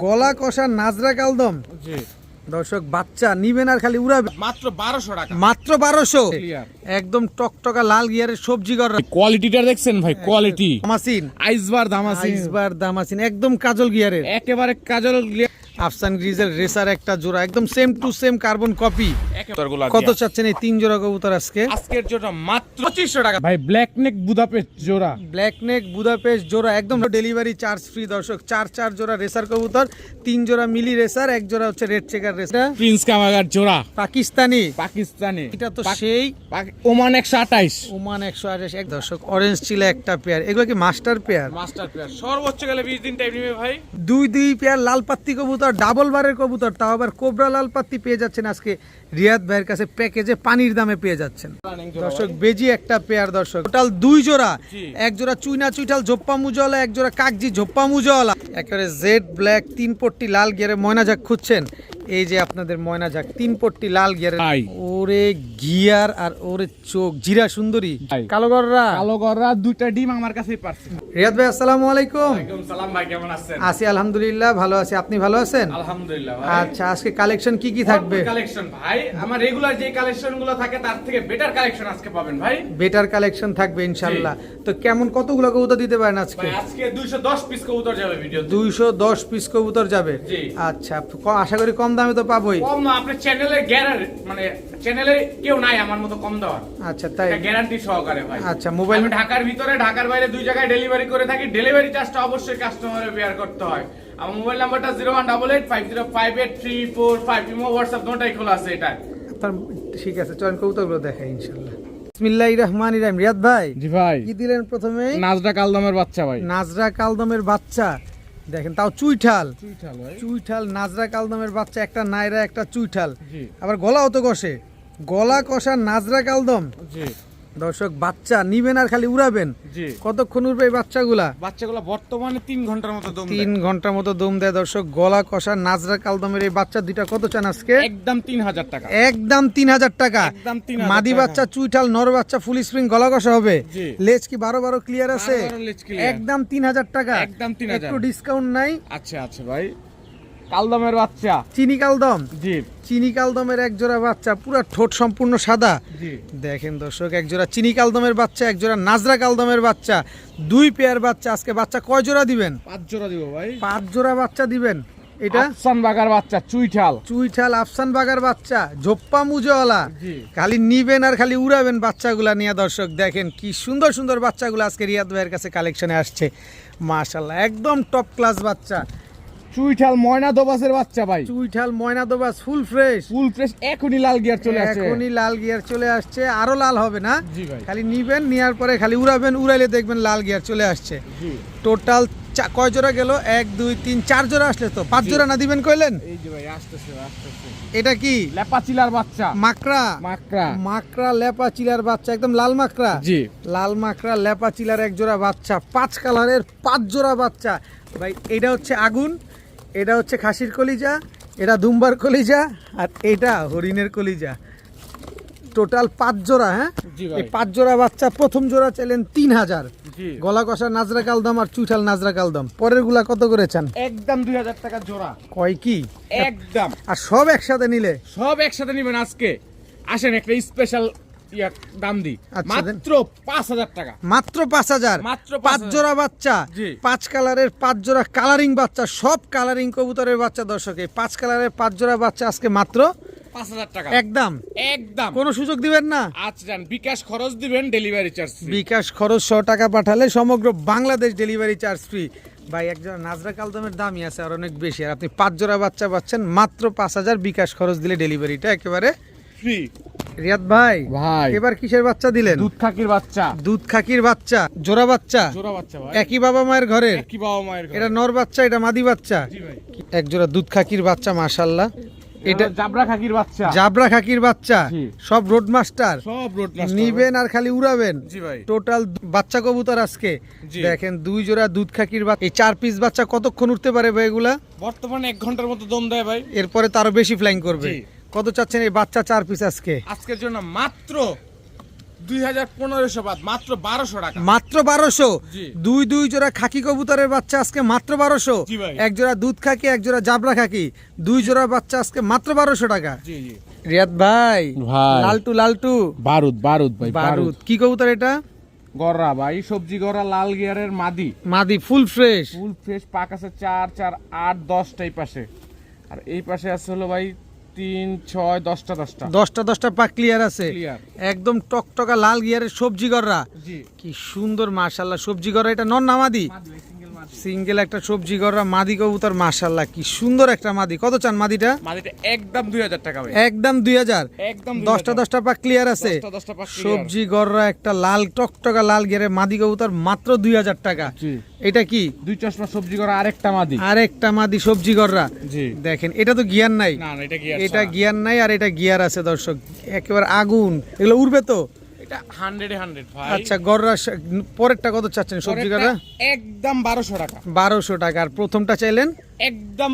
গলা কষা নাজরা কালদম। জি দর্শক বাচ্চা নিবেন আর খালি উড়াবে। মাত্র 1200 টাকা, মাত্র 1200। ক্লিয়ার একদম টকটকা লাল গিয়ারের সবজি গড়। কোয়ালিটিটা দেখছেন ভাই, কোয়ালিটি দামাসিন, আইসবার দামাসিন, আইসবার দামাসিন, একদম কাজল গিয়ারের, একেবারে কাজল আফসান গ্রিজের রেসার একটা জোড়া, একদম same to same carbon copy. কত চাচ্ছেন এই 3 জোড়া কবুতর আজকে? আজকের জোড়া মাত্র 2500 টাকা ভাই। ব্ল্যাক নেক বুদাপেস্ট জোড়া, ব্ল্যাক নেক বুদাপেস্ট জোড়া, একদম ডেলিভারি চার্জ ফ্রি। দর্শক 4 জোড়া রেসার কবুতর, 3 জোড়া মিলি রেসার, 1 জোড়া হচ্ছে রেড চেকার রেসার। প্রিন্স কামাগার জোড়া পাকিস্তানি, পাকিস্তানি, এটা তো সেই ওমান 128, ওমান 128। এক দর্শক অরেঞ্জ চিলা একটা পেয়ার, এগুলো কি মাস্টার পেয়ার? মাস্টার পেয়ার, সর্বোচ্চ গেলে 20 দিন টাইম নেবে ভাই। দুই পেয়ার লাল পাত্তি কবুতর, ডাবল বারের কবুতর, তাও আবার কোবরা লাল পাত্তি পেয়ে যাচ্ছেন আজকে রিয়াদ ভাইয়ের কাছে প্যাকেজে পানির দামে পেয়ে যাচ্ছেন। দর্শক বেজি একটা পেয়ার, দর্শক টোটাল 2 জোড়া, 1 জোড়া চুইনা চুইঠাল ঝোপ্পা মুজওয়ালা, 1 জোড়া কাকজি ঝোপ্পা মুজওয়ালা। একেবারে জেড ব্ল্যাক 3 পট্টি লাল গিয়ারে ময়না ঝাক খুঁজছেন, এই যে আপনাদের ময়না ঝাক 3 পট্টি লাল গিয়ারে। ওরে গিয়ার আর ওরে চোখ, জিরা সুন্দরী কালো গররা, দুইটা ডিম আমার কাছেই পারছে। রিয়াদ ভাই আসসালামু আলাইকুম। ওয়ালাইকুম সালাম ভাই, কেমন আছেন? আছি আলহামদুলিল্লাহ, ভালো আছি, আপনি ভালো আছেন? আলহামদুলিল্লাহ ভাই। আচ্ছা, আজকে কালেকশন কি কি থাকবে? কালেকশন ভাই, আমার রেগুলার যে কালেকশন গুলো থাকে তার থেকে বেটার কালেকশন আজকে পাবেন ভাই। বেটার কালেকশন থাকবে ইনশাআল্লাহ। তো কেমন কতগুলো কবুতর দিতে পারেন আজকে? ভাই আজকে 210 পিস কবুতর যাবে ভিডিও। 210 পিস কবুতর যাবে। জি। আচ্ছা, আশা করি কম দামে তো পাবোই। কম না, আপনি চ্যানেলে মানে চ্যানেলে কেউ নাই আমার মতো কম দেওয়ার। আচ্ছা, তাই গ্যারান্টি সহকারে ভাই। আচ্ছা, মোবাইল আমি ঢাকার ভিতরে ঢাকার বাইরে 2 জায়গায় ডেলিভারি করে থাকি। ডেলিভারি চার্জটা অবশ্যই কাস্টমারের বেয়ার করতে হয়। আমার মোবাইল নাম্বারটা 01885058455, ইমো হোয়াটসঅ্যাপ দুটোই খোলা আছে এটা। ঠিক আছে, চলেন কবুতরগুলো দেখাই ইনশাআল্লাহ। বিসমিল্লাহির রহমানির রহিম। রিয়াদ ভাই, জি ভাই, কি দিলেন প্রথমে? নাজরা কালদমের বাচ্চা ভাই। নাজরা কালদমের বাচ্চা, দেখেন তাও চুইঠাল। ভাই, চুইঠাল নাজরা কালদমের বাচ্চা, একটা নাইরা একটা চুইঠাল, জি। আবার গলাও তো কষে, গলা কষা নাজরা কালদম। জি দর্শক বাচ্চা নিবেন আর খালি উড়াবেন। জি। কতক্ষণ উড়বে এই বাচ্চাগুলা? বাচ্চাগুলো বর্তমানে 3 ঘন্টার মতো দম দেয়। 3 ঘন্টার মতো দম দেয়। দর্শক গলা কষা নাজরা কালদমের এই বাচ্চা দুইটা কত চান আজকে? একদম 3000 টাকা। একদম 3000 টাকা। একদম 3000 মাদি বাচ্চা চুইঠাল, নর বাচ্চা ফুল স্প্রিং, গলা কষা হবে। জি। লেজ কি 12 ক্লিয়ার আছে? 12 লেজ clear। একদম 3000 টাকা। একদম 3000। একটু ডিসকাউন্ট নাই? আচ্ছা আচ্ছা ভাই, কালদমের বাচ্চা, চিনি কালদম। জি চিনি কালদমের এক জোড়া বাচ্চা, পুরো ঠোঁট সম্পূর্ণ সাদা। জি। দেখেন দর্শক, এক জোড়া চিনি কালদমের বাচ্চা, এক জোড়া নাজরা কালদমের বাচ্চা, 2 পেয়ার বাচ্চা। আজকে বাচ্চা কয় জোড়া দিবেন? 5 জোড়া দিব ভাই। 5 জোড়া বাচ্চা দিবেন। এটা আফসান বাগার বাচ্চা, চুইঠাল, চুইঠাল আফসান বাগার বাচ্চা, ঝোপ্পা মুজওয়ালা। জি। খালি নিবেন আর খালি উড়াবেন বাচ্চাগুলা নিয়ে। দর্শক দেখেন কি সুন্দর সুন্দর বাচ্চাগুলো আজকে রিয়াদ ভাইয়ের কাছে কালেকশনে আসছে। মাশাআল্লাহ, একদম টপ ক্লাস বাচ্চা। চুইঠাল ময়না দোবাসের বাচ্চা ভাই। চুইঠাল ময়না দোবাস, ফুল ফ্রেশ। এখনই লাল গিয়ার চলে আসছে। এখনই লাল গিয়ার চলে আসছে, আরো লাল হবে না? জি ভাই। খালি নিবেন, নেওয়ার পরে খালি উড়াবেন, উড়াইলে দেখবেন লাল গিয়ার চলে আসছে। জি। টোটাল কয় জোড়া গেল? 1 2 3 4 জোড়া আসলে তো 5 জোড়া না দিবেন কইলেন? এই যে ভাই আসতেছে। এটা কি? লেপাচিলার বাচ্চা, মাকড়া। মাকড়া, মাকড়া লেপা চিলার বাচ্চা, একদম লাল মাকড়া। জি। লাল মাকড়া লেপা চিলার 1 জোড়া বাচ্চা, 5 কালারের 5 জোড়া বাচ্চা। ভাই এটা হচ্ছে আগুন, এটা হচ্ছে খাসির কলিজা, এটা দুম্বার কলিজা, আর এটা হরিণের কলিজা। টোটাল 5 জোড়া। হ্যাঁ, জি ভাই। এই 5 জোড়া বাচ্চা। প্রথম জোড়া চাইলেন 3000। জি। গলা কষা নাজরা কালদম আর চুইঠাল নাজরা কালদম। পরের গুলা কত করে চান? একদম 2000 টাকা জোড়া। কয় কি? একদম। আর সব একসাথে নিলে? সব একসাথে নেবেন আজকে। আসেন একটা স্পেশাল দাম দি, আচ্ছা, মাত্র 5000 টাকা। মাত্র 5000। মাত্র 5 জোড়া বাচ্চা, জি। 5 কালারের 5 জোড়া কালারিং বাচ্চা, সব কালারিং কবুতরের বাচ্চা। দর্শক এই 5 কালারের 5 জোড়া বাচ্চা আজকে মাত্র 5000 টাকা। একদম। একদম। কোনো সুযোগ দিবেন না? আচ্ছা জান, বিকাশ খরচ দিবেন, ডেলিভারি চার্জ ফ্রি। বিকাশ খরচ 100 টাকা পাঠালে সমগ্র বাংলাদেশ ডেলিভারি চার্জ ফ্রি। ভাই একজন নাজরা কালদমের দামই আছে আর অনেক বেশি, আর আপনি 5 জোড়া বাচ্চা পাচ্ছেন মাত্র 5000। বিকাশ খরচ দিলে ডেলিভারিটা একেবারে ফ্রি। রিয়াদ ভাই, ভাই এবার কিসের বাচ্চা দিলেন? দুধ খাকির বাচ্চা, দুধ খাকির বাচ্চা, জোড়া বাচ্চা, জোড়া বাচ্চা ভাই। একই বাবা মায়ের ঘরের? একই বাবা মায়ের ঘরে। এটা নর বাচ্চা, এটা মাদি বাচ্চা। জি ভাই। এক জোড়া দুধ খাকির বাচ্চা, মাশাআল্লাহ। এটা জাবরা খাকির বাচ্চা, জাবরা খাকির বাচ্চা, জি। সব রোড মাস্টার। সব রোড মাস্টার। নিবেন আর খালি উড়াবেন। জি ভাই। টোটাল বাচ্চা কবুতর আজকে জি। দেখেন 2 জোড়া দুধ খাকির বাচ্চা। এই 4 পিস বাচ্চা কতক্ষণ উঠতে পারে ভাই এগুলা? বর্তমানে 1 ঘন্টার মতো দম দেয় ভাই। এরপরে তারও বেশি ফ্লাইং করবে। জি। কত চাচ্ছেন এই বাচ্চা 4 পিস আজকে? আজকের জন্য মাত্র 2500 বাদ মাত্র 1200 টাকা। মাত্র 1200। জি। দুই জোড়া খাকি কবুতরের বাচ্চা আজকে মাত্র 1200। জি ভাই। এক জোড়া দুধ খাকি, এক জোড়া জাবরা খাকি, দুই জোড়া বাচ্চা আজকে মাত্র 1200 টাকা। জি জি রিয়াদ ভাই, ভাই। লালটু বারুদ ভাই বারুদ কি কবুতর এটা? গররা ভাই, সবজি গররা, লাল গিয়ারের মাদি ফুল ফ্রেশ। ফুল ফ্রেশ পাক আছে 4 4 8 10টা এই পাশে, আর এই পাশে আছে হলো ভাই 3 6 10টা পাক ক্লিয়ার আছে। Clear। একদম টকটকা লাল গিয়ারের সবজি গররা। জি কি সুন্দর মাশাআল্লাহ সবজি গররা। এটা নর না মাদি? সিঙ্গেল একটা সবজি গররা মাদি কবুতর মাশাআল্লাহ কি সুন্দর একটা মাদি। কত চান মাদিটা? মাদিটা একদম 2000 টাকা ভাই। একদম 2000। একদম 10টা পাক ক্লিয়ার আছে। 10টা পাক clear। সবজি গররা একটা লাল টকটকা লাল গিয়ারের মাদি কবুতর মাত্র 2000 টাকা। জি। এটা কি? দুই চশমা সবজি গররা আরেকটা মাদি। আরেকটা মাদি সবজি গররা। জি। দেখেন এটা তো গিয়ার নাই। না এটা কি? এটা গিয়ার নাই আর এটা গিয়ার আছে দর্শক, একেবারে আগুন। এগুলো উড়বে তো? এটা 100 ভাই। আচ্ছা গররা পরেরটা কত চাচ্ছেন সবজি গররা? একদম 1200 টাকা। 1200 টাকা। আর প্রথমটা চাইলেন একদম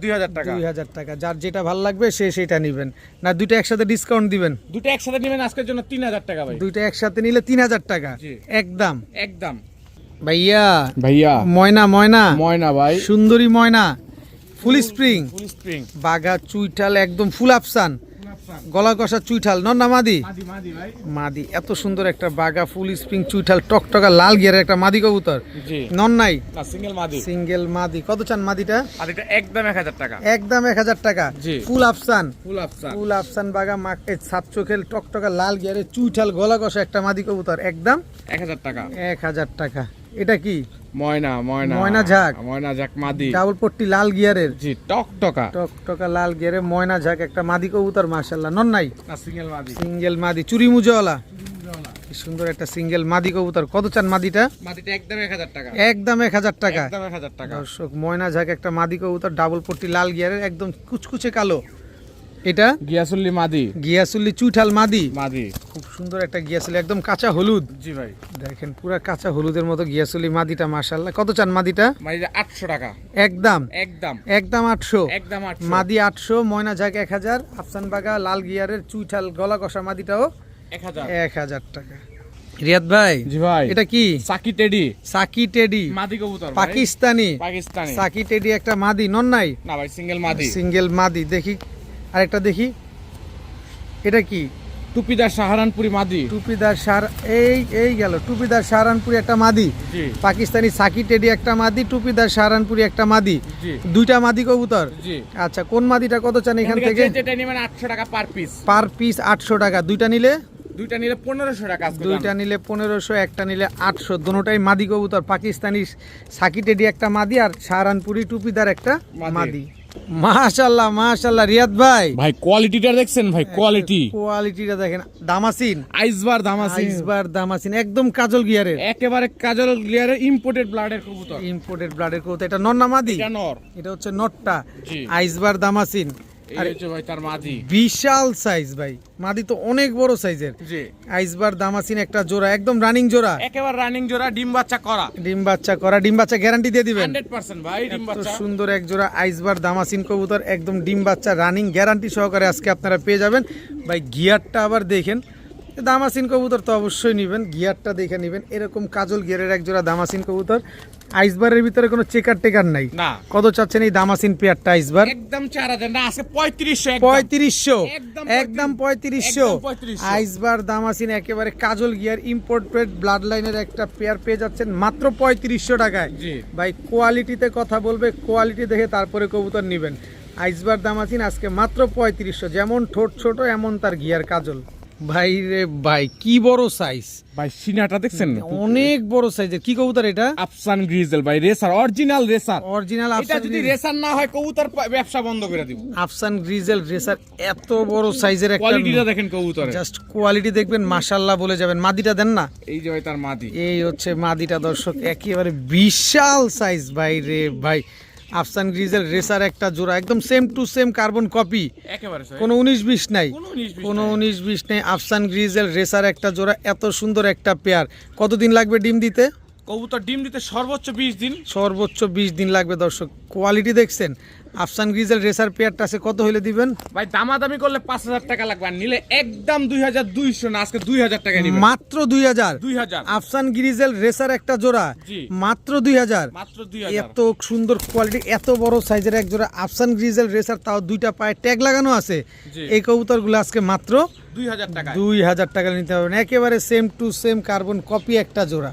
2000 টাকা। 2000 টাকা। যার যেটা ভালো লাগবে সে সেটা নেবেন, না দুইটা একসাথে ডিসকাউন্ট দিবেন? দুটো একসাথে নেবেন আজকের জন্য 3000 টাকা ভাই। দুইটা একসাথে নিলে 3000 টাকা জি। একদম। একদম ভাইয়া ভাইয়া ময়না ময়না ভাই, সুন্দরী ময়না, ফুল স্প্রিং, ফুল স্প্রিং বাঘা চুইঠাল একদম ফুল আফসান, গলা কষা চুইঠাল। নর না মাদি? মাদি ভাই। মাদি। এত সুন্দর একটা বাঘা ফুল স্প্রিং চুইঠাল টকটকা লাল গিয়ারের একটা মাদি কবুতর। জি। নন নাই? না সিঙ্গেল মাদি। সিঙ্গেল মাদি। কত চান মাদিটা? মাদিটা একদম 1000 টাকা। একদম 1000 টাকা। জি। ফুল আফসান, ফুল আফসান। ফুল আফসান বাঘা মাকে সাত চোখের টকটকা লাল গিয়ারের চুইঠাল গলা কষা একটা মাদি কবুতর একদম 1000 টাকা। 1000 টাকা। এটা কি? ময়না ঝাক মাদি। ডাবল পট্টি লাল গিয়ারের। জি টকটকা টকটকা লাল গিয়ারের ময়না ঝাক একটা মাদি কবুতর মাশাআল্লাহ। নন নাই? না সিঙ্গেল মাদি। সিঙ্গেল মাদি চুরি মুজওয়ালা। কি সুন্দর একটা সিঙ্গেল মাদি কবুতর। কত চান মাদিটা? মাদিটা একদম 1000 টাকা। একদম 1000 টাকা। একদম 1000 টাকা। দর্শক ময়না ঝাক একটা মাদি কবুতর ডাবল পট্টি লাল গিয়ারের একদম কুচকুচে কালো। এটা গিয়াসুল্লি মাদি। গিয়াসুল্লি চুইঠাল মাদি। মাদি খুব সুন্দর একটা গিয়াসুলি একদম কাঁচা হলুদ। জি ভাই। দেখেন পুরা কাঁচা হলুদের মতো গিয়াসুলি মাদিটা মাশাআল্লাহ। কত চান মাদিটা? মাদিটা 800 টাকা। একদম একদম 800। একদম 800। মাদি 800, ময়না ঝাক 1000, আফসান বাগা লাল গিয়ারের চুইঠাল গলা কষা মাদিটাও 1000। 1000 টাকা। রিয়াদ ভাই, জি ভাই। এটা কি? Psaki teddy. সাকি টেডি মাদি কবুতর ভাই। পাকিস্তানি। সাকি টেডি একটা মাদি। নন নাই? না ভাই সিঙ্গেল মাদি। সিঙ্গেল মাদি। দেখি আরেকটা দেখি। এটা কি? টুপিদার সাহারানপুরি মাদি। টুপিদার এই গেল টুপিদার সাহারানপুরি একটা মাদি। জি। পাকিস্তানি সাকি টেডি একটা মাদি, টুপিদার সাহারানপুরি একটা মাদি। জি। দুইটা মাদি কবুতর। জি। আচ্ছা কোন মাদিটা কত চান এখান থেকে? যেটা নেবেন 800 টাকা পার পিস। পার পিস 800 টাকা। দুইটা নিলে? দুইটা নিলে 1500 টাকা আজকে। দুইটা নিলে 1500, একটা নিলে 800। দুটোটাই মাদি কবুতর। পাকিস্তানি সাকি টেডি একটা মাদি আর সাহারানপুরি টুপিদার একটা মাদি। মাশাআল্লাহ মাশাআল্লাহ। রিয়াদ ভাই, ভাই কোয়ালিটিটা দেখছেন ভাই, কোয়ালিটিটা দেখেন। দামাসিন, আইসবার দামাসিন একদম কাজল গিয়ারের, একেবারে কাজল গিয়ারের ইম্পোর্টেড ব্লাডের কবুতর। ইম্পোর্টেড ব্লাডের কবুতর। এটা নর না মাদি? এটা নর। এটা হচ্ছে নরটা। জি। আইসবার দামাসিন। এই হচ্ছে ভাই তার মাদি। বিশাল সাইজ ভাই, মাদি তো অনেক বড় সাইজের। জি। আইসবার দামাসিন একটা জোড়া, একদম রানিং জোড়া। একেবারে রানিং জোড়া, ডিম বাচ্চা করা। ডিম বাচ্চা গ্যারান্টি দিয়ে দিবেন? 100% ভাই ডিম এত বাচ্চা। সুন্দর এক জোড়া আইসবার দামাসিন কবুতর একদম ডিম বাচ্চা রানিং গ্যারান্টি সহকারে আজকে আপনারা পেয়ে যাবেন। ভাই গিয়ারটা আবার দেখেন। দামাসিন কবুতর তো অবশ্যই নেবেন, গিয়ারটা দেখে নেবেন। এরকম কাজল গিয়ারের এক জোড়া দামাসিন কবুতর। আইসবারের ভিতরে কোনো চেকার টেকার নাই। না। কত চাচ্ছেন এই দামাসিন পেয়ারটা আইসবার? একদম 4000 না, আজকে 3500। 3500। একদম 3500। 3500। আইসবার দামাসিন একেবারে কাজল গিয়ার ইম্পোর্টেড ব্লাড লাইনের একটা পেয়ার পেয়ে যাচ্ছেন মাত্র 3500 টাকায়। জি। ভাই কোয়ালিটিতে কথা বলবে, কোয়ালিটি দেখে তারপরে কবুতর নেবেন। আইসবার দামাসিন আজকে মাত্র 3500। যেমন ঠোঁট ছোট এমন তার গিয়ার কাজল। ভাই রে ভাই কি বড় সাইজ ভাই, সিনাটা দেখছেন? অনেক বড় সাইজের। কি কবুতর এটা? আফসান গ্রিজেল ভাই, রেসার, অরিজিনাল রেসার। অরিজিনাল এটা আফসান যদি রেসার না হয় কবুতর ব্যবসা বন্ধ করে দিব। আফসান গ্রিজেল রেসার এত বড় সাইজের একটা। কোয়ালিটিটা দেখেন কবুতরের, জাস্ট কোয়ালিটি দেখবেন মাশাআল্লাহ বলে যাবেন। মাদিটা দেন না? এই যে ভাই তার মাদি। এই হচ্ছে মাদিটা দর্শক, একেবারে বিশাল সাইজ ভাই রে ভাই। আফসান গ্রিজেল রেসার একটা জোড়া, একদম same to same carbon copy, একেবারে কোনো 19-20 নাই, কোনো 19-20 নেই। আফসান গ্রিজেল রেসার একটা জোড়া, এত সুন্দর একটা পেয়ার। কতদিন লাগবে ডিম দিতে? কবুতর ডিম দিতে সর্বোচ্চ 20 দিন। সর্বোচ্চ 20 দিন লাগবে দর্শক। কোয়ালিটি দেখছেন? আফসান গ্রিজেল রেসার পেয়ারটা আছে কত হইলে দিবেন? ভাই দামাদামি করলে 5000 টাকা লাগবে, আর নিলে একদম 2200 না, আজকে 2000 টাকা নিবেন। মাত্র 2000। 2000 আফসান গ্রিজেল রেসার একটা জোড়া জি। মাত্র 2000। মাত্র 2000। এত সুন্দর কোয়ালিটি, এত বড় সাইজের এক জোড়া আফসান গ্রিজেল রেসার, তাও দুইটা পায়ে ট্যাগ লাগানো আছে। জি। এই কবুতরগুলো আজকে মাত্র 2000 টাকা। 2000 টাকা নিতে পারবেন, একেবারে same to same carbon copy একটা জোড়া।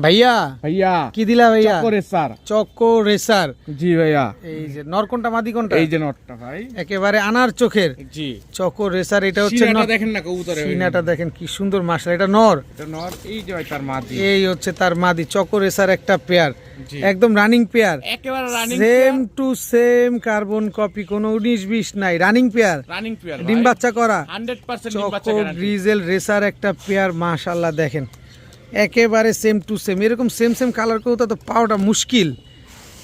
ভাইয়া ভাইয়া কি দিলা ভাইয়া? করে স্যার চকো রেসার। জি ভাইয়া। এই যে নর কোনটা মাদি কোনটা? এই যে নটটা ভাই, একেবারে আনার চোখের জি চকো রেসার। এটা হচ্ছে সিনাটা নর। দেখেন না কবুতরের, সিনাটা দেখেন কি সুন্দর মাশাআল্লাহ, এটা নর। এটা নর। এই যে ভাই তার মাদি, এই হচ্ছে তার মাদি। চকো রেসার একটা পেয়ার, জি। একদম রানিং পেয়ার, একেবারে running same to same carbon copy, কোনো 19-20 নাই, রানিং পেয়ার, রানিং পেয়ার, ডিম বাচ্চা করা 100% ডিম বাচ্চা চকো গ্যারান্টি। গ্রিজেল রেসার একটা পেয়ার, মাশাআল্লাহ দেখেন একেবারে সেম টু সেম। এরকম সেম সেম কালার কবুতর তো পাওয়াটা মুশকিল,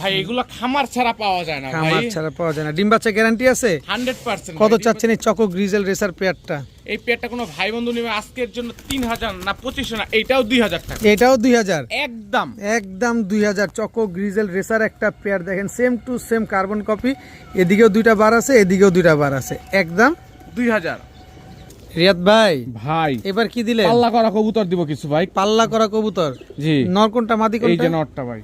ভাই এগুলো খামার ছাড়া পাওয়া যায় না ভাই, খামার ছাড়া পাওয়া যায় না। ডিম বাচ্চা গ্যারান্টি আছে 100%। কত চাচ্ছেন এই চকো গ্রিজেল রেসার পেয়ারটা? এই পেয়ারটা কোনো ভাই বন্ধু নেবে আজকের জন্য 3000 না 2500 না, এইটাও 2000 টাকা এটাও 2000, একদম। একদম 2000। চকো গ্রিজেল রেসার একটা পেয়ার দেখেন, same to same carbon copy, এদিকেও দুইটা বার আছে এদিকেও দুইটা বার আছে, একদম 2000। রিয়াদ ভাই ভাই এবার কি দিলে? পাল্লা করা কবুতর দিব কিছু ভাই। পাল্লা করা কবুতর, জি। নর কোনটা মাদি এই কোনটা? যে নটটা ভাই,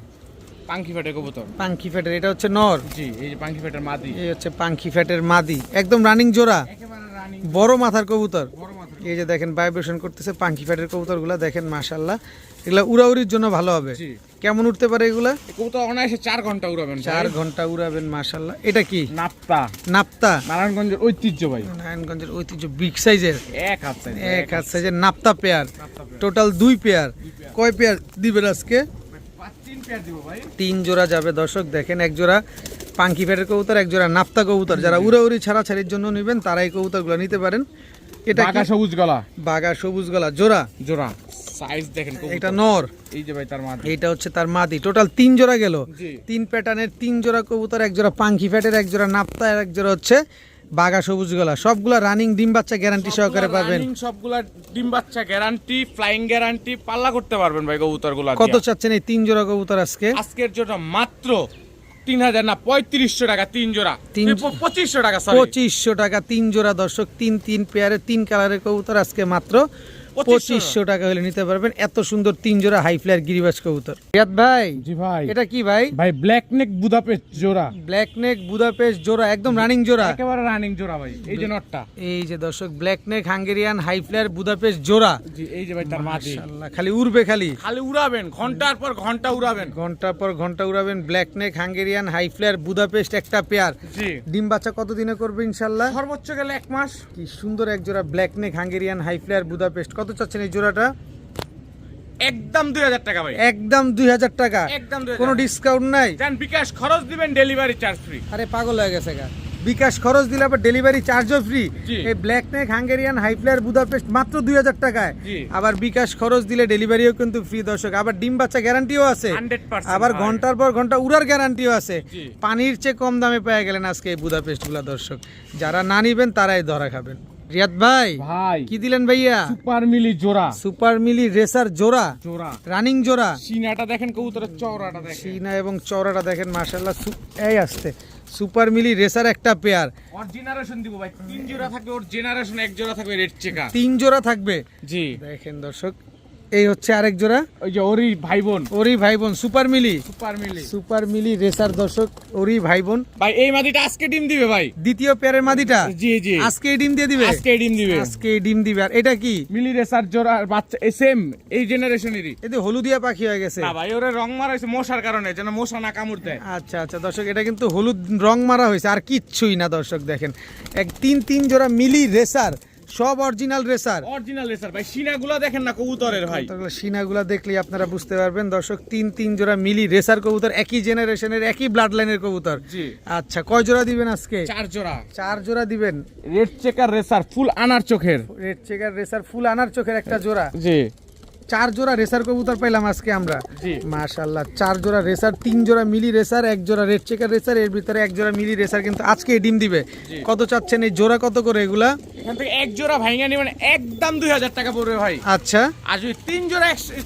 পাঙ্কি ফেটে কবুতর। পাঙ্কি ফ্যাটের, এটা হচ্ছে নর। জি, এই যে পাঙ্কি ফেটের মাদি, এই হচ্ছে পাঙ্কি ফ্যাটের মাদি, একদম রানিং জোড়া, একেবারে রানিং বড় মাথার কবুতর। বড় মাথা। এই যে দেখেন ভাইব্রেশন করতেছে পাঙ্কি ফ্যাটের কবুতরগুলা দেখেন, মাশাআল্লাহ এগুলা উড়াউড়ির জন্য ভালো হবে। জি। কেমন উঠতে পারে এগুলা? এই কবুতর অনায়াসে 4 ঘন্টা উড়াবেন ভাই। 4 ঘন্টা উড়াবেন, মাশাআল্লাহ। এটা কি? নাপ্তা, নাপ্তা, নারায়ণগঞ্জের ঐতিহ্য ভাই, নারায়ণগঞ্জের ঐতিহ্য, বিগ সাইজের, এক হাত size, এক হাত সাইজের নাপ্তা পেয়ার, টোটাল 2 পেয়ার। কয় পেয়ার দিবেন আজকে? 3 পেয়ার দিব ভাই। 3 জোড়া যাবে দর্শক দেখেন, এক জোড়া পাঙ্কি ফ্যাটের কবুতর, এক জোড়া নাপ্তা কবুতর। যারা উড়াউড়ি ছাড়াছাড়ির জন্য নেবেন তারা এই কবুতরগুলো নিতে পারেন। এটা বাঘা কি? সবুজ গলা, বাঘা সবুজ গলা জোড়া, জোড়া সাইজ দেখেন কবুতর। এটা নর, এই যে ভাই তার মাদি, এইটা হচ্ছে তার মাদি। টোটাল 3 জোড়া গেল, জি। 3 প্যাটার্নের 3 জোড়া কবুতর, এক জোড়া পাঙ্কি ফ্যাটের, এক জোড়া নাপ্তা, আর এক জোড়া হচ্ছে বাঘা সবুজ গলা। সবগুলা রানিং ডিম বাচ্চা গ্যারান্টি সহকারে পাবেন। সবগুলা ডিম বাচ্চা গ্যারান্টি, ফ্লাইং গ্যারান্টি, পাল্লা করতে পারবেন ভাই কবুতরগুলো। কত চাচ্ছেন এই 3 জোড়া কবুতর আজকে? আজকের জন্য মাত্র 3000 না 3500 টাকা 3 জোড়া, 2500 টাকা সরি, 2500 টাকা 3 জোড়া দর্শক। 3 পেয়ারে 3 কালারের কবুতর আজকে মাত্র 2500 টাকা হলে নিতে পারবেন। এত সুন্দর 3 জোড়া হাই ফ্লায়ার গিরিবাজ কবুতর। রিয়াদ ভাই জি ভাই, এটা কি ভাই? ভাই ব্ল্যাক নেক বুদাপেস্ট জোড়া, ব্ল্যাক নেক বুদাপেস্ট জোড়া, একদম রানিং জোড়া, একেবারে রানিং জোড়া ভাই। এই যে নটটা, এই যে দর্শক black neck Hungarian high flyer Budapest জোড়া। জি। এই যে ভাই তার মাদি, মাশাআল্লাহ খালি উড়বে, খালি খালি উড়াবেন, ঘন্টার পর ঘন্টা উড়াবেন, ঘন্টার পর ঘন্টা উড়াবেন। Black neck Hungarian high flyer Budapest একটা পেয়ার। জি। ডিম বাচ্চা কতদিনে করবে ইনশাআল্লাহ? সর্বোচ্চ গেলে 1 মাস। কি সুন্দর এক জোড়া black neck Hungarian high flyer Budapest. কত চাচ্ছেন এই জোড়াটা? একদম 2000 টাকা ভাই, একদম 2000 টাকা, একদম 2000 কোনো ডিসকাউন্ট নাই? জান বিকাশ খরচ দিবেন, ডেলিভারি চার্জ ফ্রি। আরে পাগল হয়ে গেছে গা, বিকাশ খরচ দিলে আবার ডেলিভারি চার্জও ফ্রি। জি। এই black neck Hungarian high flyer Budapest মাত্র 2000 টাকায়। জি। আবার বিকাশ খরচ দিলে ডেলিভারিও কিন্তু ফ্রি দর্শক। আবার ডিম বাচ্চা গ্যারান্টিও আছে, 100%। আবার ভাই। ঘন্টার পর ঘন্টা উড়ার গ্যারান্টিও আছে। জি। পানির চেয়ে কম দামে পেয়ে গেলেন আজকে এই বুদাপেস্ট গুলা দর্শক। যারা না নিবেন তারাই ধরা খাবেন। রিয়াদ ভাই ভাই কি দিলেন ভাইয়া? সুপার মিলি জোড়া, সুপার মিলি রেসার জোড়া, জোড়া রানিং জোড়া। সিনাটা দেখেন কবুতরের চওড়াটা দেখেন, সিনা এবং চওড়াটা দেখেন, মাশাআল্লাহ। এই আসতে সুপার মিলি রেসার একটা পেয়ার। ওর জেনারেশন দিব ভাই, 3 জোড়া থাকবে ওর জেনারেশন, 1 জোড়া থাকবে রেড চেকা। 3 জোড়া থাকবে, জি। দেখেন দর্শক। এই হচ্ছে আরেক জোড়া, ওই যে ওরই ভাই বোন, ওরই ভাই বোন সুপার মিলি, সুপার মিলি। সুপার মিলি রেসার দর্শক, ওরই ভাই বোন। ভাই এই মাদিটা আজকে ডিম দিবে ভাই, দ্বিতীয় পেয়ারের মাদিটা জি জি আজকে ডিম দিয়ে দিবে, আজকে ডিম দিবে, আজকে ডিম দিবে। আর এটা কি? মিলি রেসার জোড়া বাচ্চা, সেম এই জেনারেশনেরই। এতে হলুদিয়া পাখি হয়ে গেছে। না ভাই ওরে রং মারা হয়েছে মশার কারণে, যেন মশা না কামড় দেয়। আচ্ছা আচ্ছা দর্শক, এটা কিন্তু হলুদ রং মারা হয়েছে, আর কিচ্ছুই না দর্শক। দেখেন এক 3 জোড়া মিলি রেসার, সব অরিজিনাল রেসার, অরিজিনাল রেসার ভাই। সিনাগুলো দেখেন না কবুতরের ভাই, সিনাগুলা দেখলেই আপনারা বুঝতে পারবেন দর্শক। 3 জোড়া মিলি রেসার কবুতর, একই জেনারেশনের একই ব্লাড লাইনের কবুতর। জি। আচ্ছা কয় জোড়া দিবেন আজকে? 4 জোড়া, 4 জোড়া দিবেন। রেড চেকার রেসার ফুল আনার চোখের, রেড চেকার রেসার ফুল আনার চোখের একটা জোড়া। জি। 4 জোড়া রেসার কবুতর পেলাম আজকে আমরা। জি। মাশাআল্লাহ 4 জোড়া রেসার, 3 জোড়া মিলি রেসার, 1 জোড়া রেড চেকার রেসার, এর ভিতরে 1 জোড়া মিলি রেসার কিন্তু আজকে ডিম দিবে। জি। কত চাচ্ছেন এই জোড়া, কত করে এগুলা? এখান থেকে এক জোড়া ভাঙা নেবেন একদম 2000 টাকা পড়বে ভাই। আচ্ছা, আর যদি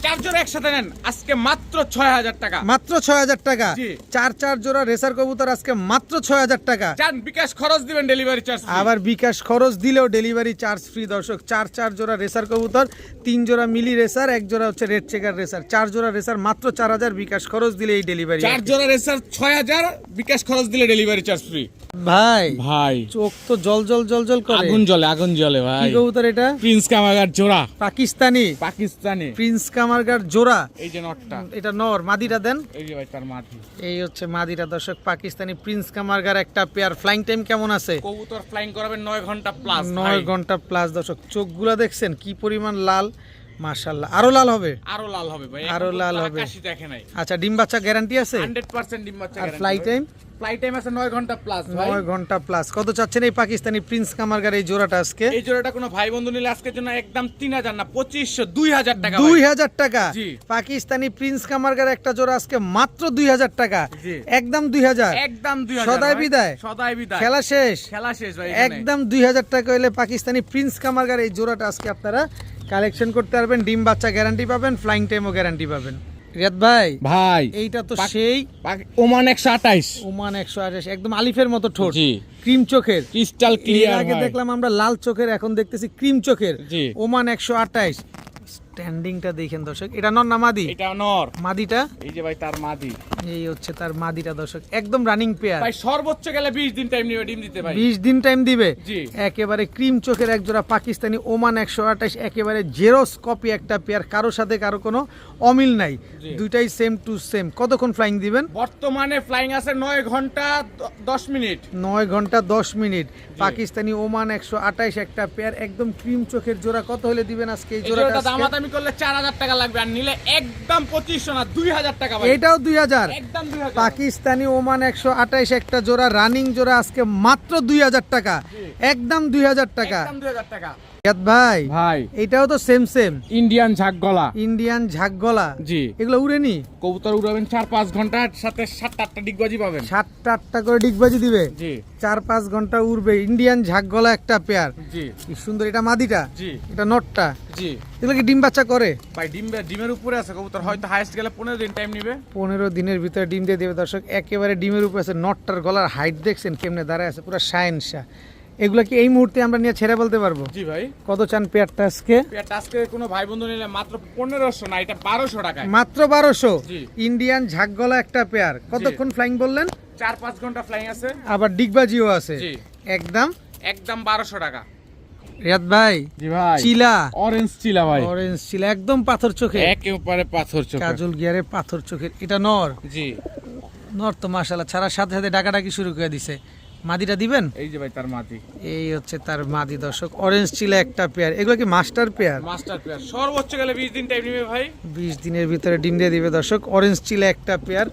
4 জোড়া একসাথে নেন আজকে মাত্র 6000 টাকা। মাত্র 6000 টাকা। জি। 4 জোড়া রেসার কবুতর আজকে মাত্র 6000 টাকা। জান বিকাশ খরচ দিবেন ডেলিভারি চার্জ। আবার বিকাশ খরচ দিলেও ডেলিভারি চার্জ ফ্রি দর্শক। 4 জোড়া রেসার কবুতর, 3 জোড়া মিলি রেসার, 1 জোড়া হচ্ছে রেড চেকার রেসার। 4 জোড়া রেসার মাত্র 4000, বিকাশ খরচ দিলে এই ডেলিভারি। 4 জোড়া রেসার 6000, বিকাশ খরচ দিলে ডেলিভারি চার্জ ফ্রি। ভাই ভাই চোখ তো জল জল জল জল করে। আগুন জ্বলে ভাই। কি কবুতর এটা? প্রিন্স কামারগার জোড়া, পাকিস্তানি প্রিন্স কামারগার জোড়া। এই যে নটটা, এটা নর। মাদিটা দেন। এই যে ভাই তার মাটি। এই হচ্ছে মাদিটা দর্শক, পাকিস্তানি প্রিন্স কামারগার একটা পেয়ার। ফ্লাইং টাইম কেমন আছে? কবুতর ফ্লাইং করাবেন 9 ঘন্টা প্লাস। 9 ঘন্টা প্লাস দর্শক। চোখগুলা দেখছেন কি পরিমাণ লাল, মাশাআল্লাহ। আরো লাল হবে, আরো লাল হবে ভাই, আরো লাল হবে। আকাশই দেখে নাই। আচ্ছা, ডিম বাচ্চা গ্যারান্টি আছে? 100% ডিম বাচ্চা আর গ্যারান্টি। ফ্লাই টাইম আছে 9 ঘন্টা প্লাস ভাই। 9 ঘন্টা প্লাস। কত চাচ্ছেন এই পাকিস্তানি প্রিন্স কামারগার এই জোড়াটা আজকে? এই জোড়াটা কোনো ভাই বন্ধু নিলে আজকের জন্য একদম 3000 না 2500, 2000 টাকা। 2000 টাকা। জি। পাকিস্তানি প্রিন্স কামারগার একটা জোড়া আজকে মাত্র 2000 টাকা। জি। একদম 2000। একদম 2000। সদাই বিদায়। সদাই বিদায়। খেলা শেষ। খেলা শেষ ভাই। একদম 2000 টাকা হলে পাকিস্তানি প্রিন্স কামারগার এই জোড়াটা আজকে আপনারা কালেকশন করতে পারবেন। ডিম বাচ্চা গ্যারান্টি পাবেন, ফ্লাইং টাইমও গ্যারান্টি পাবেন। রিয়াদ ভাই, ভাই এইটা তো সেই ওমান 128। ওমান 128, একদম আলিফের মতো ঠোঁট। জি। ক্রিম চোখের, ক্রিস্টাল এর ক্লিয়ার। আগে দেখলাম আমরা লাল চোখের, এখন দেখতেছি ক্রিম চোখের। জি। ওমান 128। স্ট্যান্ডিংটা দেখেন দর্শক, এটা নর না মাদি? এটা নর। মাদিটা এই যে ভাই তার মাদি। এই হচ্ছে তার মাদিটা দর্শক, একদম রানিং পেয়ার। ভাই সর্বোচ্চ গেলে 20 দিন টাইম নিবে ডিম দিতে ভাই। 20 দিন টাইম দিবে। জি। একেবারে ক্রিম চোখের এক জোড়া পাকিস্তানি ওমান 128, একেবারে জেরক্স কপি একটা পেয়ার, কারোর সাথে কারো কোনো অমিল নাই। জি। দুইটাই সেম টু সেম। কতক্ষণ ফ্লাইং দিবেন? বর্তমানে ফ্লাইং আছে 9 ঘন্টা 10 মিনিট। 9 ঘন্টা 10 মিনিট। পাকিস্তানি ওমান 128 একটা পেয়ার, একদম ক্রিম চোখের জোড়া। কত হলে দিবেন আজকে এই এই জোড়াটা? জোড়াটা দামাদামি করলে 4000 টাকা লাগবে, আর নিলে একদম 2500 না 2000 টাকা ভাই। এটাও 2000। একদম 2000। পাকিস্তানি ওমান 128 একটা জোড়া, রানিং জোড়া, আজকে মাত্র 2000 টাকা। একদম 2000 টাকা। একদম 2000 টাকা। রিয়াদ ভাই, ভাই এটাও তো সেম সেম ইন্ডিয়ান ঝাকগলা। ইন্ডিয়ান ঝাকগলা। জি। এগুলো উড়েনি? কবুতর উড়াবেন 4-5 ঘন্টার সাথে 7-8টা ডিগবাজি পাবেন। 7-8টা করে ডিগবাজি দিবে। জি। 4-5 ঘন্টা উড়বে। ইন্ডিয়ান ঝাকগলা একটা পেয়ার। জি। কি সুন্দর। এটা মাদিটা? জি। এটা নটটা? জি। এগুলো কি ডিম বাচ্চা করে? ভাই ডিমের উপরে আছে কবুতর, হয়তো হাইয়েস্ট গেলে 15 দিন টাইম নেবে। 15 দিনের ভিতরে ডিম দিয়ে দেবে দর্শক। একেবারে ডিমের উপরে আছে। নটটার গলার হাইট দেখছেন কেমনে দাঁড়ায় আছে, পুরো শাইনশা। এগুলা কি এই মুহূর্তে আমরা নিয়ে ছেড়ে বলতে পারবো? জি ভাই। কত চান পেয়ারটা আজকে? পেয়ারটা আজকে কোনো ভাই বন্ধু নিলে মাত্র 1500 না, এটা 1200 টাকায়। মাত্র 1200। জি। ইন্ডিয়ান ঝাকগলা একটা পেয়ার। কতক্ষণ ফ্লাইং বললেন? 4-5 ঘন্টা ফ্লাইং আছে। আবার ডিগবাজিও আছে। জি। একদম 1200 টাকা। রিয়াদ ভাই, জি ভাই। চিলা, অরেঞ্জ চিলা ভাই। অরেঞ্জ চিলা, একদম পাথর চোখে, একেবারে পাথর চোখে। কাজল গিয়ারে পাথর চোখের। এটা নর? জি। নর তো মাশাআল্লাহ, ছাড়ার সাথে সাথে ডাকাডাকি শুরু করে দিছে। মাদিটা দিবেন? এই যে ভাই তার মাটি। এই হচ্ছে তার মাদি দর্শক, অরেঞ্জ চিলা একটা পেয়ার। এগুলো কি মাস্টার পেয়ার? মাস্টার পেয়ার, সর্বোচ্চ গেলে 20 দিন টাইম নেবে ভাই। 20 দিনের ভিতরে ডিম দিয়ে দিবে দর্শক। অরেঞ্জ চিলা একটা পেয়ার।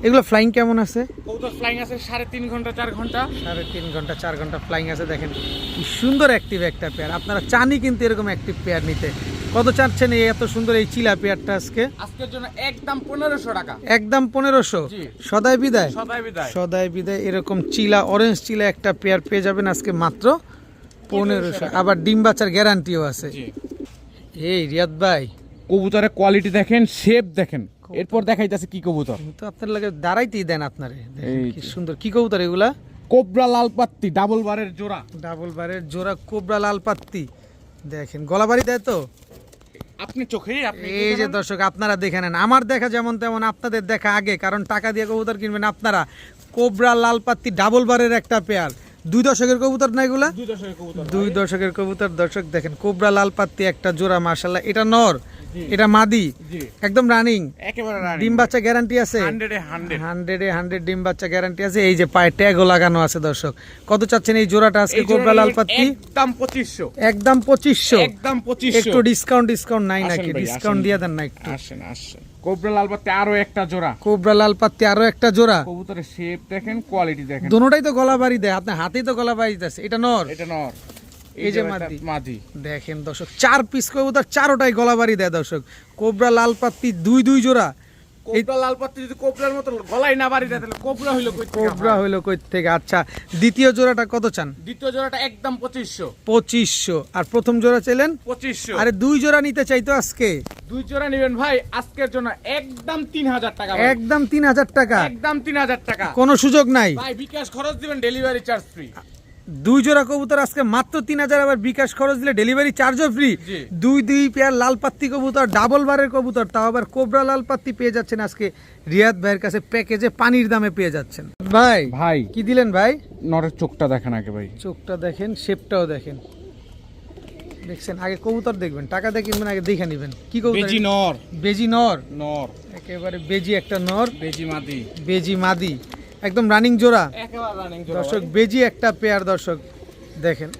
এগুলো ফ্লাইং কেমন আছে? কবুতর ফ্লাইং আছে 3.5 ঘন্টা 4 ঘন্টা। 3.5 ঘন্টা 4 ঘন্টা ফ্লাইং আছে। দেখেন কি সুন্দর অ্যাক্টিভ একটা পেয়ার। আপনারা চানই কিন্তু এরকম অ্যাক্টিভ পেয়ার নিতে। কত চাচ্ছেন এই এত সুন্দর এই চিলা পেয়ারটা আজকে? আজকের জন্য একদম 1500 টাকা। একদম 1500। জি। সদাই বিদায়। সদাই বিদায়। সদাই বিদায়। এরকম চিলা, অরেঞ্জ চিলা একটা পেয়ার পেয়ে যাবেন আজকে মাত্র 1500। আবার ডিম বাচ্চার গ্যারান্টিও আছে। জি। এই রিয়াদ ভাই, কবুতরের কোয়ালিটি দেখেন, শেপ দেখেন। এরপর দেখাইতেছে কি কবুতর। তো আপনার লাগে দাঁড়াইতেই দেন আপনারে। দেখেন এই কি যে। সুন্দর। কি কবুতর এগুলা? কোবরা লাল পাত্তি, ডাবল বারের জোড়া। ডাবল বারের জোড়া কোবরা লাল পাত্তি। দেখেন গলাবাড়ি দেয় তো। আপনি চোখেই আপনি এই যে দর্শক, আপনারা দেখে নেন। আমার দেখা যেমন তেমন, আপনাদের দেখা আগে, কারণ টাকা দিয়ে কবুতর কিনবেন আপনারা। কোবরা লাল পাত্তি ডাবল বারের একটা পেয়ার। 2 দশকের কবুতর না এগুলা? 2 দশকের কবুতর। 2 দশকের কবুতর দর্শক। দেখেন কোবরা লাল পাত্তি একটা জোড়া, মাশাআল্লাহ। এটা নর, এটা মাদি, জি। একদম রানিং। একেবারে রানিং। ডিম বাচ্চা গ্যারান্টি আছে? 100 এ 100। 100 ডিম বাচ্চা গ্যারান্টি আছে। এই যে পায়ে ট্যাগও লাগানো আছে দর্শক। কত চাচ্ছেন এই জোড়াটা আজকে কোবরা লাল পাত্তি? একদম 2500। একদম 2500। একদম 2500। একটু ডিসকাউন্ট নাই আসেন নাকি? ভাই, ডিসকাউন্ট আসেন। দিয়ে দেন না একটু। আসেন। কোবরা লাল পাত্তি আরো একটা জোড়া। কোবরা লাল পাত্তি আরো একটা জোড়া। কবুতরের শেপ দেখেন, কোয়ালিটি দেখেন। দোনোটাই তো গলা বাড়ি দেয়, আপনার হাতেই তো গলা বাড়ি আছে। এটা নর, এটা নর। এই যে মাদি। দেখেন দর্শক, 4 পিস কবুতর, 4টাই গলা বাড়ি দেয় দর্শক। কোবরা লাল পাত্তি 2 জোড়া, কোবরা লাল পাত্তি যদি কোবরার মতো গলায় না বাড়ি দেয় তাহলে কোবরা হইলো কই থেকে? কোবরা হইলো কই থেকে? আচ্ছা, দ্বিতীয় জোড়াটা কত চান? দ্বিতীয় জোড়াটা একদম 2500। 2500। আর প্রথম জোড়া চাইলেন 2500। আরে দুই জোড়া নিতে চাইতো আজকে। দুই জোড়া নেবেন ভাই আজকের জন্য একদম 3000 টাকা ভাই। একদম 3000 টাকা, একদম 3000 টাকা। কোনো সুযোগ নাই ভাই বিকাশ খরচ দিবেন, ডেলিভারি চার্জ ফ্রি। দুই জোড়া কবুতর আজকে মাত্র 3000, আবার বিকাশ খরচ দিলে ডেলিভারি চার্জও ফ্রি। জি। দুই পেয়ার লাল পাত্তি কবুতর, ডাবল বারের কবুতর, তাও আবার কোবরা লাল পাত্তি পেয়ে যাচ্ছেন আজকে রিয়াদ ভাইয়ের কাছে প্যাকেজে পানির দামে পেয়ে যাচ্ছেন। ভাই ভাই কি দিলেন ভাই? নরের চোখটা দেখেন আগে ভাই। চোখটা দেখেন, শেপটাও দেখেন। দেখছেন, আগে কবুতর দেখবেন, টাকা দিয়ে কিনবেন, আগে দেখে নেবেন। কি কবুতর? বেজি নর। বেজি নর। নর একেবারে বেজি একটা নর, বেজি মাদি। বেজি মাদি, একদম রানিং জোড়া। একেবারে রানিং জোড়া দর্শক বেজি একটা পেয়ার, দর্শক দেখেন,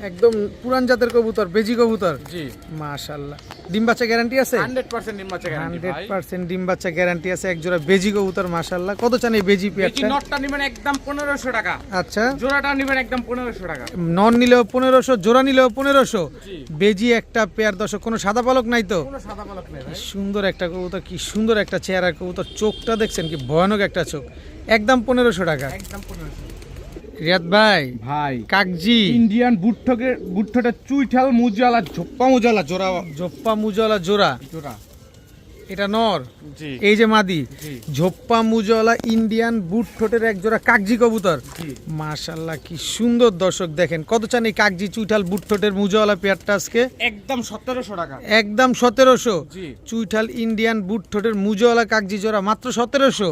একদম পুরান জাতের কবুতর, বেজি কবুতর। জি মাশাআল্লাহ। ডিম বাচ্চা গ্যারান্টি আছে? 100% ডিম বাচ্চা গ্যারান্টি ভাই। 100% ডিম বাচ্চা গ্যারান্টি আছে। এক জোড়া বেজি কবুতর, মাশাআল্লাহ। কত চান এই বেজি বেজি পেয়ারটা? নটটা নেবেন একদম 1500 টাকা। আচ্ছা, জোড়াটা নেবেন একদম 1500 টাকা। নন নিলেও 1500, জোড়া নিলেও 1500। জি। বেজি একটা পেয়ার, দর্শক কোনো সাদা পালক নাই তো? কোনো সাদা পালক নেই ভাই। সুন্দর একটা কবুতর, কি সুন্দর একটা চেহারার কবুতর। চোখটা দেখছেন, কি ভয়ানক একটা চোখ। একদম 1500 টাকা। একদম 1500। রিয়াদ ভাই, ভাই কাকজি ইন্ডিয়ান বুটঠোটা চুইঠাল মুজালা ঝোপ্পা মুজালা জোড়া। ঝোপ্পা মুজলা জোড়া, জোড়া এটা নর। জি এই যে মাদি, জি ঝোপ্পা মুজলা ইন্ডিয়ান বুট ঠোঁটের এক জোড়া কাকজি কবুতর। জি। মাশাআল্লাহ, কি সুন্দর। দর্শক দেখেন, কত চান এই কাকজি চুইঠাল বুট ঠোঁটের মুজলা পেয়ারটা আজকে? একদম 1700 টাকা। একদম 1700। জি। চুইঠাল ইন্ডিয়ান বুট ঠোঁটের মুজলা কাকজি জোড়া মাত্র 1700।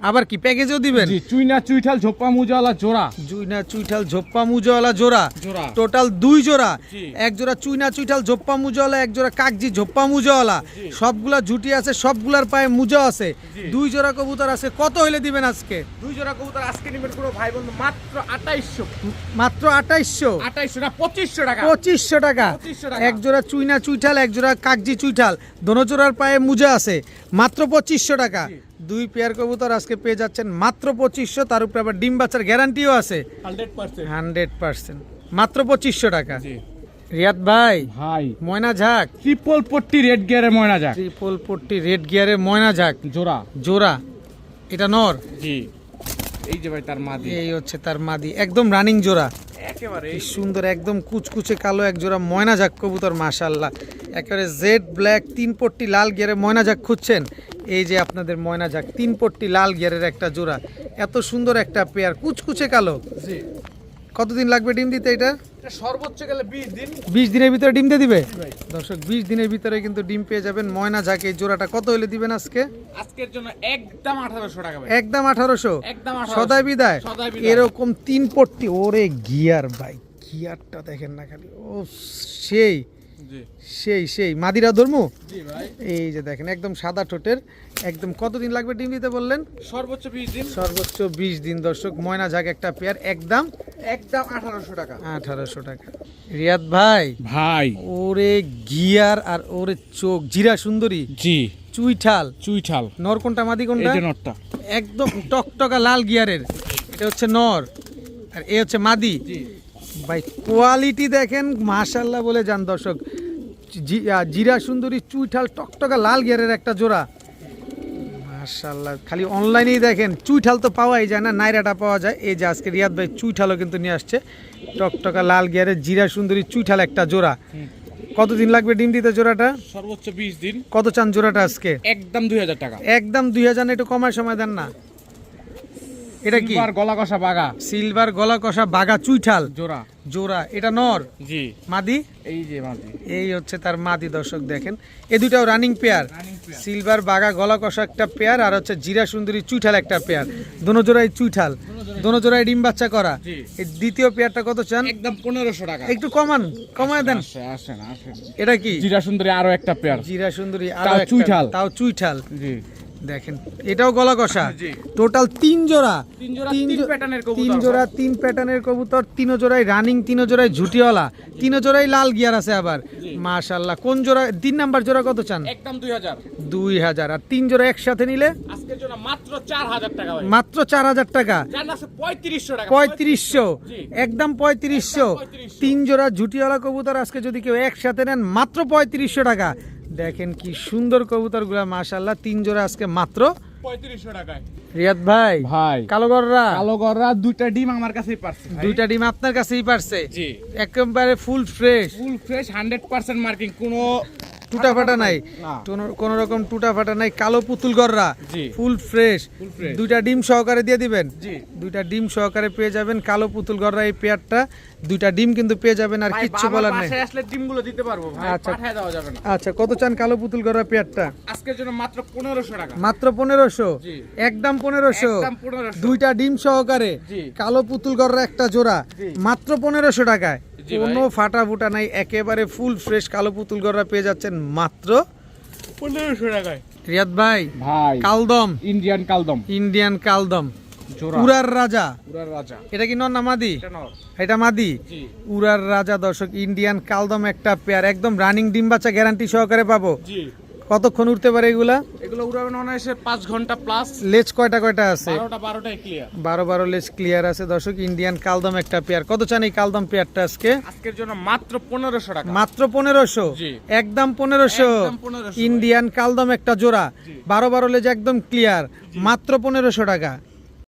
আবার কি প্যাকেজও দিবেন? জি চুইনা চুইঠাল ঝোপ্পা মুজালা জোড়া। চুইনা চুইঠাল ঝোপ্পা মুজলা জোড়া। জোড়া। টোটাল দুই জোড়া। জি। এক জোড়া চুইনা চুইঠাল ঝোপ্পা মুজলা, এক জোড়া কাকজি ঝোপ্পা মুজলা। জি। সবগুলা জুটি আছে, সবগুলার পায়ে মুজা আছে। জি। দুই জোড়া কবুতর আছে। কত হইলে দিবেন আজকে? দুই জোড়া কবুতর আজকে নেবেন পুরো ভাই বন্ধু মাত্র 2800। মাত্র 2800। 2800 না 2500 টাকা। 2500 টাকা। 2500 টাকা। এক জোড়া চুইনা চুইঠাল, এক জোড়া কাকজি চুইঠাল, দোনো জোড়ার পায়ে মুজা আছে, মাত্র 2500 টাকা। জি। দুই পেয়ার কবুতর আজকে পেয়ে যাচ্ছেন মাত্র 2500। তার উপরে আবার ডিম বাচ্চার গ্যারান্টিও আছে 100%। 100%। মাত্র 2500 টাকা। জি রিয়াদ ভাই, ভাই ময়না ঝাঁক, ট্রিপল পট্টি রেড গিয়ারে ময়না যাক ট্রিপল পট্টি রেড গিয়ারের ময়না ঝাঁক জোড়া। জোড়া, এটা নর। জি এই যে ভাই তার মাদি। এই হচ্ছে তার মাদি, একদম রানিং জোড়া। একেবারে কি সুন্দর, একদম কুচকুচে কালো এক জোড়া ময়না ঝাঁক কবুতর, মাশাআল্লাহ। একেবারে জেড ব্ল্যাক 3 পট্টি লাল গিয়ারে ময়না ঝাঁক খুঁজছেন, এই যে আপনাদের ময়না ঝাঁক 3 পট্টি লাল গিয়ারের একটা জোড়া। এত সুন্দর একটা পেয়ার, কুচকুচে কালো। জি কতদিন লাগবে ডিম দিতে এটা? এটা সর্বোচ্চ গেলে 20 দিন। 20 দিনের ভিতরে ডিম দিয়ে দিবে? ভাই দর্শক 20 দিনের ভিতরে কিন্তু ডিম পেয়ে যাবেন ময়না ঝাঁক। এই জোড়াটা কত হলে দিবেন আজকে? আজকের জন্য একদম 1800 টাকা ভাই। একদম 1800। একদম 1800। সদাই বিদায়। সদাই বিদায়। এরকম 3 পট্টি, ওরে গিয়ার ভাই, গিয়ারটা দেখেন না খালি, ও সেই জি সেই সেই মাদিরা ধর্ম। জি ভাই এই যে দেখেন, একদম সাদা ঠোঁটের, একদম কতদিন লাগবে ডিম দিতে বললেন? সর্বোচ্চ 20 দিন। সর্বোচ্চ 20 দিন। দর্শক ময়না ঝাঁক একটা পেয়ার, একদম একদম 1800 টাকা। 1800 টাকা। রিয়াদ ভাই, ভাই ওরে গিয়ার আর ওরে চোখ, জিরা সুন্দরী, জি চুইঠাল। চুইঠাল। নর কোনটা, মাদি এই কোনটা? যে নটটা। একদম টকটকা লাল গিয়ারের, এটা হচ্ছে নর আর এ হচ্ছে মাদি। জি ভাই কোয়ালিটি দেখেন, মাশাআল্লাহ বলে যান দর্শক। জিরা সুন্দরী চুইঠাল টকটকা লাল গিয়ারের একটা জোড়া, মাশাআল্লাহ। খালি অনলাইনেই দেখেন, চুইঠাল তো পাওয়াই যায় না, নাইরাটা পাওয়া যায়। এই যে আজকে রিয়াদ ভাই চুইঠালও কিন্তু নিয়ে আসছে, টকটকা লাল গিয়ারের জিরা সুন্দরী চুইঠাল একটা জোড়া। কতদিন লাগবে ডিম দিতে জোড়াটা? সর্বোচ্চ 20 দিন। কত চান জোড়াটা আজকে? একদম 2000 টাকা। একদম 2000। একটু কমায় সময় দেন না। এটা কি? সিলভার গলা কষা বাগা সিলভার গলা কষা বাগা চুইঠাল জোড়া। জোড়া, এটা নর। জি মাদি, এই যে মাদি। এই হচ্ছে তার মাদি। দর্শক দেখেন, এই দুটাও রানিং পেয়ার। সিলভার বাগা গলা কষা একটা পেয়ার, আর হচ্ছে জিরা সুন্দরী চুইঠাল একটা পেয়ার। দোনো জোড়াই চুইঠাল, দোনো জোড়াই ডিম বাচ্চা করা। জি। এই দ্বিতীয় পেয়ারটা কত চান? একদম 1500 টাকা। একটু কমায় দেন। আসেন আসেন। এটা কি? জিরা সুন্দরী আরো একটা পেয়ার। জিরা সুন্দরী তাও চুইঠাল। তাও চুইঠাল। জি দেখেন, এটাও গলা কষা। জি। টোটাল 3 জোড়া। তিন প্যাটার্নের কবুতর। 3 জোড়া 3 প্যাটার্নের কবুতর, 3 জোড়াই রানিং, 3 জোড়াই ঝুটিওয়ালা, 3 জোড়াই লাল গিয়ার আছে আবার। মাশাআল্লাহ। কোন জোড়া? 3 নাম্বার জোড়া কত চান? একদম 2000। 2000। আর 3 জোড়া একসাথে নিলে আজকের জন্য মাত্র 4000 টাকা ভাই। মাত্র 4000 টাকা। জান আছে 3500 টাকা। 3500। জি। একদম 3500। 3 জোড়া ঝুটিওয়ালা কবুতর আজকে যদি কেউ একসাথে নেন মাত্র 3500 টাকা। দেখেন কি সুন্দর কবুতরগুলা, মাশাআল্লাহ। 3 জোড়া আজকে মাত্র 3500 টাকায়। রিয়াদ ভাই, ভাই কালো গররা, কালো গররা দুইটা ডিম আমার কাছেই পারছে ভাই। 2টা ডিম আপনার কাছেই পারছে? জি, একেবারে full fresh, full fresh 100% marking, কোনো টুটা ফাটা নাই, না। কোন রকম টুটা ফাটা নাই। কালো পুতুল গররা, জি, ফুল ফ্রেশ, ফুল ফ্রেশ। 2টা ডিম সহকারে দিয়ে দিবেন? জি, 2টা ডিম সহকারে পেয়ে যাবেন কালো পুতুল গররা এই পেয়ারটা। 2টা ডিম কিন্তু পেয়ে যাবেন, আর ভাই, কিচ্ছু বাবার বলার নেই। পাশে আসলে ডিমগুলো দিতে পারবো ভাই, আচ্ছা। পাঠায় দেওয়া যাবে না। আচ্ছা, কত চান কালো পুতুল গররা পেয়ারটা? আজকের জন্য মাত্র 1500 টাকা। মাত্র 1500? জি, একদম 1500? একদম 1500। 2টা ডিম সহকারে জি, কালো পুতুল গররা একটা জোড়া, জি। মাত্র 1500 টাকায়। জি ভাই। কোনো ফাটা ফুটা নাই, একেবারে ফুল ফ্রেশ কালো পুতুল গররা পেয়ে যাচ্ছেন মাত্র 1500 টাকায়। রিয়াদ ভাই, ভাই কালদম, ইন্ডিয়ান কালদম ইন্ডিয়ান কালদম, জোড়া, উড়ার রাজা। পুরার রাজা। এটা কি নর না মাদি? এটা নর। এটা মাদি। জি, উড়ার রাজা দর্শক, ইন্ডিয়ান কালদম একটা পেয়ার, একদম রানিং ডিম বাচ্চা গ্যারান্টি সহকারে পাবো। জি। কতক্ষণ উঠতে পারে এগুলা? এগুলো উড়াবেন অনায়াসে 5 ঘন্টা প্লাস। লেজ কয়টা আছে? 12টাই ক্লিয়ার। 12 লেজ ক্লিয়ার আছে দর্শক। ইন্ডিয়ান কালদম একটা পেয়ার। কত চান এই কালদম পেয়ারটা আজকে? আজকের জন্য মাত্র 1500 টাকা। মাত্র 1500? জি। একদম 1500? একদম 1500 ইন্ডিয়ান কালদম একটা জোড়া, জি। 12 লেজ একদম ক্লিয়ার, মাত্র 1500 টাকা।